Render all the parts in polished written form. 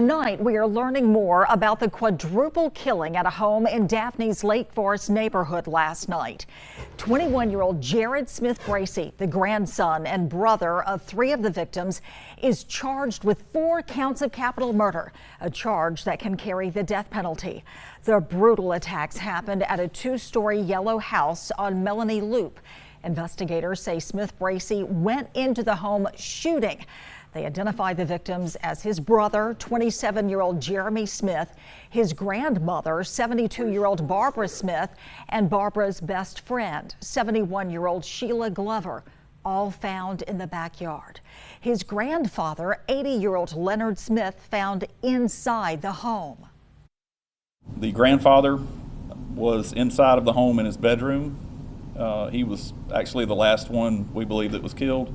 Tonight, we are learning more about the quadruple killing at a home in Daphne's Lake Forest neighborhood last night. 21-year-old Jared Smith Bracey, the grandson and brother of 3 of the victims, is charged with 4 counts of capital murder, a charge that can carry the death penalty. The brutal attacks happened at a 2-story yellow house on Melanie Loop. Investigators say Smith Bracey went into the home shooting. They identified the victims as his brother, 27-year-old Jeremy Smith, his grandmother, 72-year-old Barbara Smith, and Barbara's best friend, 71-year-old Shelia Glover, all found in the backyard. His grandfather, 80-year-old Leonard Smith, found inside the home. The grandfather was inside of the home in his bedroom. He was actually the last one we believe that was killed,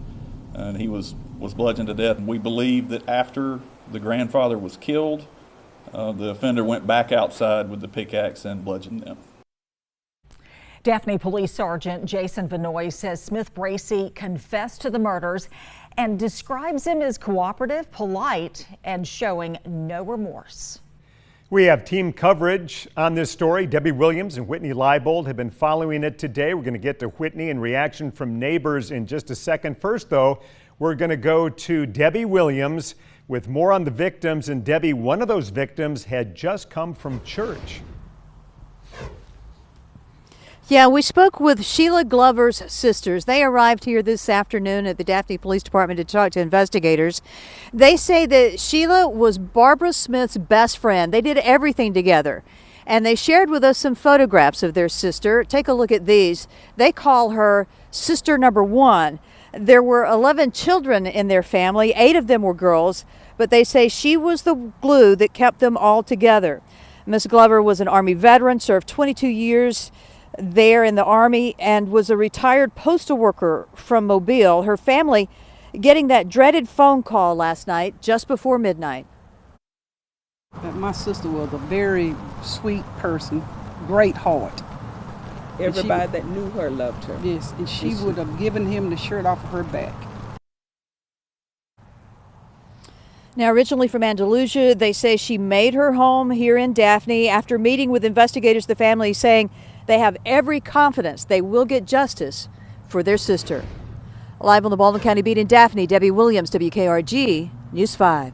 and he was bludgeoned to death. We believe that after the grandfather was killed, the offender went back outside with the pickaxe and bludgeoned them. Daphne Police Sergeant Jason Vanoy says Smith Bracey confessed to the murders and describes him as cooperative, polite, and showing no remorse. We have team coverage on this story. Debbie Williams and Whitney Leibold have been following it today. We're going to get to Whitney and reaction from neighbors in just a second. First, though, we're going to go to Debbie Williams with more on the victims. And Debbie, one of those victims had just come from church. Yeah, we spoke with Shelia Glover's sisters. They arrived here this afternoon at the Daphne Police Department to talk to investigators. They say that Shelia was Barbara Smith's best friend. They did everything together. And they shared with us some photographs of their sister. Take a look at these. They call her sister number 1. There were 11 children in their family. 8 of them were girls, but they say she was the glue that kept them all together. Miss Glover was an Army veteran, served 22 years there in the Army, and was a retired postal worker from Mobile. Her family getting that dreaded phone call last night just before midnight. My sister was a very sweet person, great heart. Everybody that knew her loved her. Yes, and she would have given him the shirt off of her back. Now, originally from Andalusia, they say she made her home here in Daphne. After meeting with investigators, the family saying they have every confidence they will get justice for their sister. Live on the Baldwin County Beat in Daphne, Debbie Williams, WKRG News 5.